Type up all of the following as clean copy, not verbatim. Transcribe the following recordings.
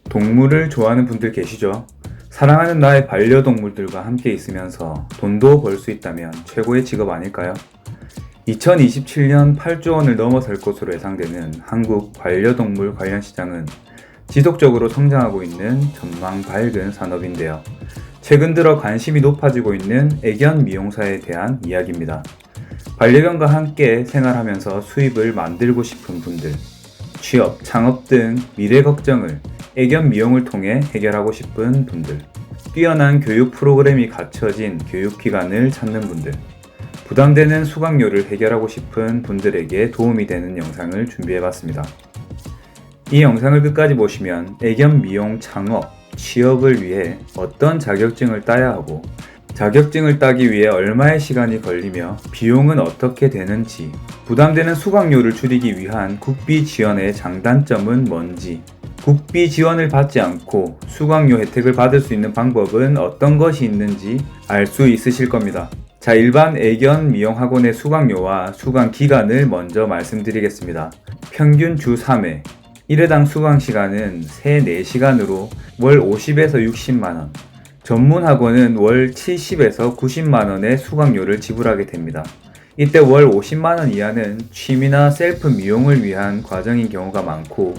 동물을 좋아하는 분들 계시죠? 사랑하는 나의 반려동물들과 함께 있으면서 돈도 벌 수 있다면 최고의 직업 아닐까요? 2027년 8조 원을 넘어설 것으로 예상되는 한국 반려동물 관련 시장은 지속적으로 성장하고 있는 전망 밝은 산업인데요. 최근 들어 관심이 높아지고 있는 애견 미용사에 대한 이야기입니다. 반려견과 함께 생활하면서 수입을 만들고 싶은 분들, 취업, 창업 등 미래 걱정을 애견 미용을 통해 해결하고 싶은 분들, 뛰어난 교육 프로그램이 갖춰진 교육기관을 찾는 분들, 부담되는 수강료를 해결하고 싶은 분들에게 도움이 되는 영상을 준비해봤습니다. 이 영상을 끝까지 보시면 애견 미용 창업, 취업을 위해 어떤 자격증을 따야 하고 자격증을 따기 위해 얼마의 시간이 걸리며 비용은 어떻게 되는지, 부담되는 수강료를 줄이기 위한 국비 지원의 장단점은 뭔지, 국비 지원을 받지 않고 수강료 혜택을 받을 수 있는 방법은 어떤 것이 있는지 알 수 있으실 겁니다. 자, 일반 애견 미용 학원의 수강료와 수강 기간을 먼저 말씀드리겠습니다. 평균 주 3회, 1회당 수강 시간은 3-4시간으로 월 50에서 60만원, 전문 학원은 월 70에서 90만원의 수강료를 지불하게 됩니다. 이때 월 50만원 이하는 취미나 셀프 미용을 위한 과정인 경우가 많고,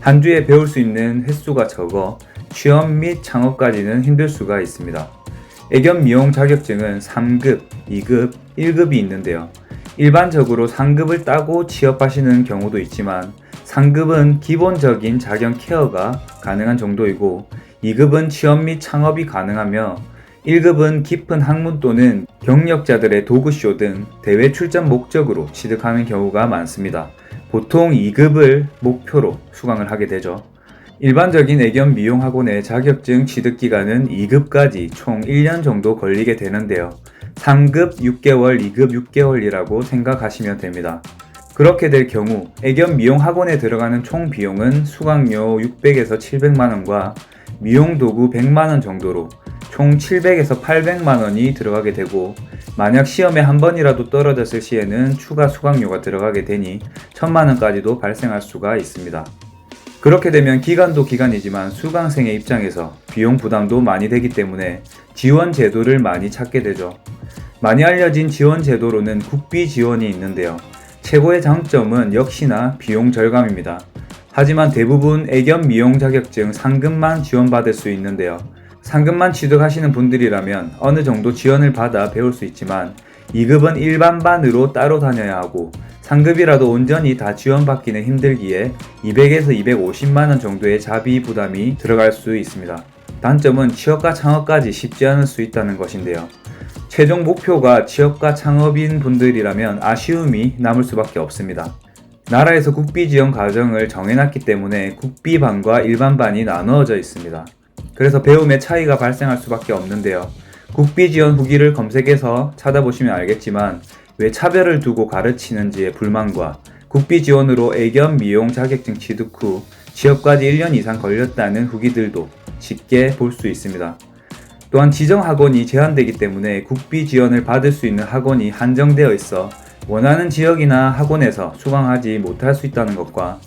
한 주에 배울 수 있는 횟수가 적어 취업 및 창업까지는 힘들 수가 있습니다. 애견 미용 자격증은 3급, 2급, 1급이 있는데요. 일반적으로 3급을 따고 취업하시는 경우도 있지만 3급은 기본적인 자견 케어가 가능한 정도이고 2급은 취업 및 창업이 가능하며 1급은 깊은 학문 또는 경력자들의 도그쇼 등 대회 출전 목적으로 취득하는 경우가 많습니다. 보통 2급을 목표로 수강을 하게 되죠. 일반적인 애견 미용 학원의 자격증 취득 기간은 2급까지 총 1년 정도 걸리게 되는데요. 3급 6개월, 2급 6개월이라고 생각하시면 됩니다. 그렇게 될 경우 애견 미용 학원에 들어가는 총 비용은 수강료 600에서 700만원과 미용 도구 100만원 정도로 총 700에서 800만원이 들어가게 되고, 만약 시험에 한 번이라도 떨어졌을 시에는 추가 수강료가 들어가게 되니 1000만원까지도 발생할 수가 있습니다. 그렇게 되면 기간도 기간이지만 수강생의 입장에서 비용 부담도 많이 되기 때문에 지원 제도를 많이 찾게 되죠. 많이 알려진 지원 제도로는 국비 지원이 있는데요. 최고의 장점은 역시나 비용 절감입니다. 하지만 대부분 애견 미용 자격증 상급만 지원받을 수 있는데요. 상급만 취득하시는 분들이라면 어느 정도 지원을 받아 배울 수 있지만 2급은 일반반으로 따로 다녀야 하고 3급이라도 온전히 다 지원받기는 힘들기에 200에서 250만원 정도의 자비 부담이 들어갈 수 있습니다. 단점은 취업과 창업까지 쉽지 않을 수 있다는 것인데요. 최종 목표가 취업과 창업인 분들이라면 아쉬움이 남을 수밖에 없습니다. 나라에서 국비 지원 과정을 정해놨기 때문에 국비반과 일반반이 나누어져 있습니다. 그래서 배움의 차이가 발생할 수밖에 없는데요. 국비 지원 후기를 검색해서 찾아보시면 알겠지만 왜 차별을 두고 가르치는지의 불만과 국비 지원으로 애견 미용 자격증 취득 후 취업까지 1년 이상 걸렸다는 후기들도 쉽게 볼 수 있습니다. 또한 지정 학원이 제한되기 때문에 국비 지원을 받을 수 있는 학원이 한정되어 있어 원하는 지역이나 학원에서 수강하지 못할 수 있다는 것과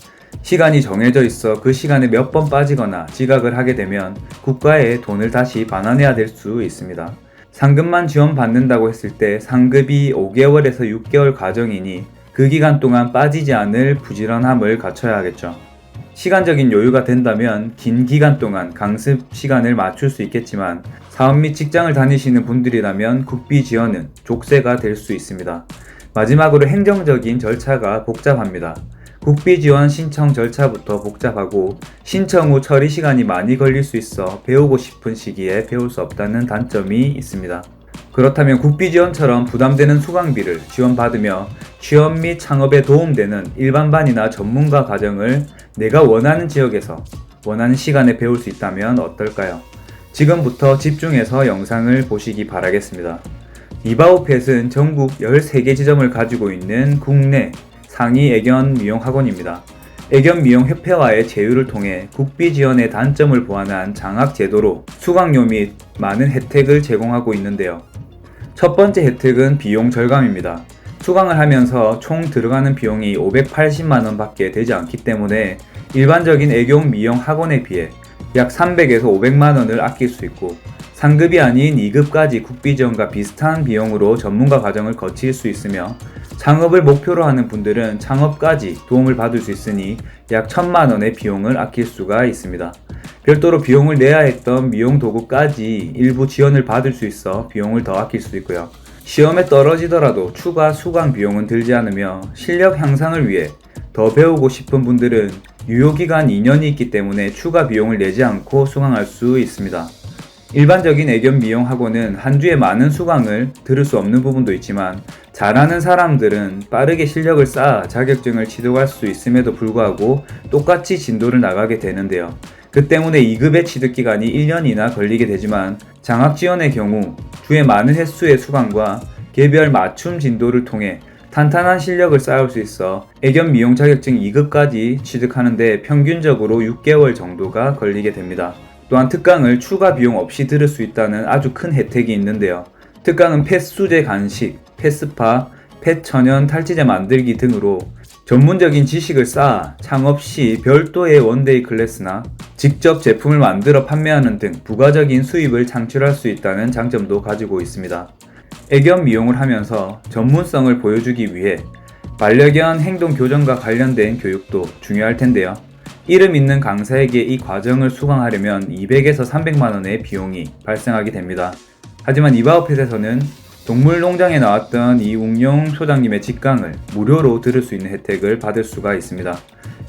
시간이 정해져 있어 그 시간에 몇 번 빠지거나 지각을 하게 되면 국가에 돈을 다시 반환해야 될 수 있습니다. 상급만 지원받는다고 했을 때 상급이 5개월에서 6개월 과정이니 그 기간 동안 빠지지 않을 부지런함을 갖춰야 하겠죠. 시간적인 여유가 된다면 긴 기간 동안 강습 시간을 맞출 수 있겠지만 사업 및 직장을 다니시는 분들이라면 국비 지원은 족쇄가 될 수 있습니다. 마지막으로 행정적인 절차가 복잡합니다. 국비 지원 신청 절차부터 복잡하고 신청 후 처리 시간이 많이 걸릴 수 있어 배우고 싶은 시기에 배울 수 없다는 단점이 있습니다. 그렇다면 국비 지원처럼 부담되는 수강비를 지원받으며 취업 및 창업에 도움되는 일반반이나 전문가 과정을 내가 원하는 지역에서 원하는 시간에 배울 수 있다면 어떨까요? 지금부터 집중해서 영상을 보시기 바라겠습니다. 이바오펫은 전국 13개 지점을 가지고 있는 국내 상위 애견 미용 학원입니다. 애견 미용 협회와의 제휴를 통해 국비 지원의 단점을 보완한 장학 제도로 수강료 및 많은 혜택을 제공하고 있는데요. 첫 번째 혜택은 비용 절감입니다. 수강을 하면서 총 들어가는 비용이 580만원 밖에 되지 않기 때문에 일반적인 애견 미용 학원에 비해 약 300에서 500만 원을 아낄 수 있고 상급이 아닌 2급까지 국비지원과 비슷한 비용으로 전문가 과정을 거칠 수 있으며 창업을 목표로 하는 분들은 창업까지 도움을 받을 수 있으니 약 1000만 원의 비용을 아낄 수가 있습니다. 별도로 비용을 내야 했던 미용 도구까지 일부 지원을 받을 수 있어 비용을 더 아낄 수 있고요. 시험에 떨어지더라도 추가 수강 비용은 들지 않으며 실력 향상을 위해 더 배우고 싶은 분들은 유효기간 2년이 있기 때문에 추가 비용을 내지 않고 수강할 수 있습니다. 일반적인 애견 미용 학원은 한 주에 많은 수강을 들을 수 없는 부분도 있지만 잘하는 사람들은 빠르게 실력을 쌓아 자격증을 취득할 수 있음에도 불구하고 똑같이 진도를 나가게 되는데요. 그 때문에 2급의 취득기간이 1년이나 걸리게 되지만 장학지원의 경우 주에 많은 횟수의 수강과 개별 맞춤 진도를 통해 탄탄한 실력을 쌓을 수 있어 애견 미용 자격증 2급까지 취득하는데 평균적으로 6개월 정도가 걸리게 됩니다. 또한 특강을 추가 비용 없이 들을 수 있다는 아주 큰 혜택이 있는데요. 특강은 펫수제 간식, 펫스파, 펫천연 탈취제 만들기 등으로 전문적인 지식을 쌓아 창업 시 별도의 원데이 클래스나 직접 제품을 만들어 판매하는 등 부가적인 수입을 창출할 수 있다는 장점도 가지고 있습니다. 애견 미용을 하면서 전문성을 보여주기 위해 반려견 행동 교정과 관련된 교육도 중요할 텐데요. 이름 있는 강사에게 이 과정을 수강하려면 200에서 300만 원의 비용이 발생하게 됩니다. 하지만 이바오펫에서는 동물농장에 나왔던 이웅용 소장님의 직강을 무료로 들을 수 있는 혜택을 받을 수가 있습니다.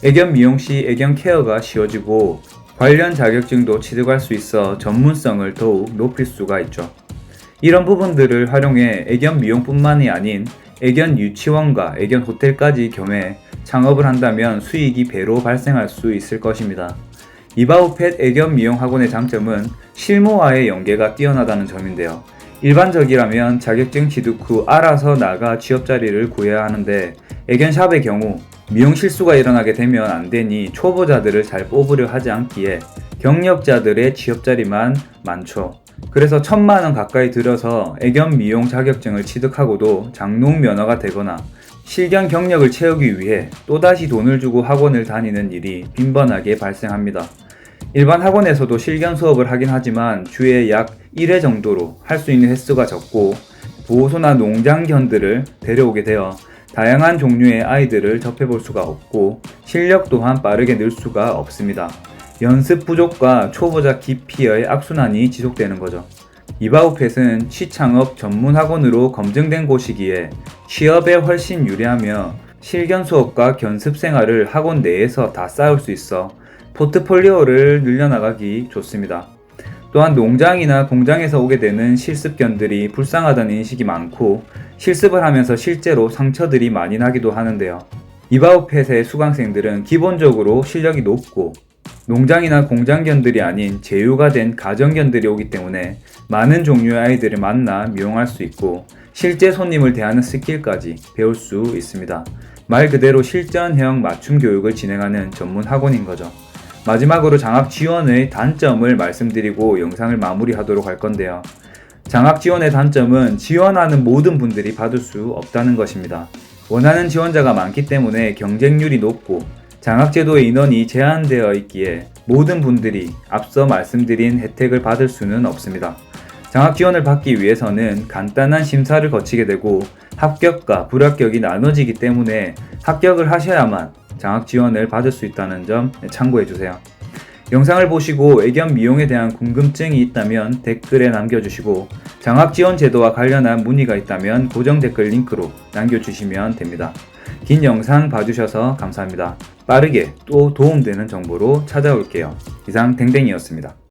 애견 미용 시 애견 케어가 쉬워지고 관련 자격증도 취득할 수 있어 전문성을 더욱 높일 수가 있죠. 이런 부분들을 활용해 애견 미용뿐만이 아닌 애견 유치원과 애견 호텔까지 겸해 창업을 한다면 수익이 배로 발생할 수 있을 것입니다. 이바오펫 애견 미용 학원의 장점은 실무와의 연계가 뛰어나다는 점인데요. 일반적이라면 자격증 취득 후 알아서 나가 취업자리를 구해야 하는데 애견샵의 경우 미용 실수가 일어나게 되면 안 되니 초보자들을 잘 뽑으려 하지 않기에 경력자들의 취업자리만 많죠. 그래서 1000만 원 가까이 들여서 애견 미용 자격증을 취득하고도 장롱 면허가 되거나 실견 경력을 채우기 위해 또다시 돈을 주고 학원을 다니는 일이 빈번하게 발생합니다. 일반 학원에서도 실견 수업을 하긴 하지만 주에 약 1회 정도로 할 수 있는 횟수가 적고 보호소나 농장견들을 데려오게 되어 다양한 종류의 아이들을 접해볼 수가 없고 실력 또한 빠르게 늘 수가 없습니다. 연습 부족과 초보자 기피의 악순환이 지속되는 거죠. 이바오펫은 취창업 전문 학원으로 검증된 곳이기에 취업에 훨씬 유리하며 실견 수업과 견습 생활을 학원 내에서 다 쌓을 수 있어 포트폴리오를 늘려나가기 좋습니다. 또한 농장이나 공장에서 오게 되는 실습견들이 불쌍하다는 인식이 많고 실습을 하면서 실제로 상처들이 많이 나기도 하는데요. 이바오펫의 수강생들은 기본적으로 실력이 높고 농장이나 공장견들이 아닌 제휴가 된 가정견들이 오기 때문에 많은 종류의 아이들을 만나 미용할 수 있고 실제 손님을 대하는 스킬까지 배울 수 있습니다. 말 그대로 실전형 맞춤 교육을 진행하는 전문 학원인 거죠. 마지막으로 장학 지원의 단점을 말씀드리고 영상을 마무리하도록 할 건데요. 장학 지원의 단점은 지원하는 모든 분들이 받을 수 없다는 것입니다. 원하는 지원자가 많기 때문에 경쟁률이 높고 장학제도의 인원이 제한되어 있기에 모든 분들이 앞서 말씀드린 혜택을 받을 수는 없습니다. 장학 지원을 받기 위해서는 간단한 심사를 거치게 되고 합격과 불합격이 나눠지기 때문에 합격을 하셔야만 장학 지원을 받을 수 있다는 점 참고해주세요. 영상을 보시고 애견 미용에 대한 궁금증이 있다면 댓글에 남겨주시고 장학 지원 제도와 관련한 문의가 있다면 고정 댓글 링크로 남겨주시면 됩니다. 긴 영상 봐주셔서 감사합니다. 빠르게 또 도움되는 정보로 찾아올게요. 이상 댕댕이였습니다.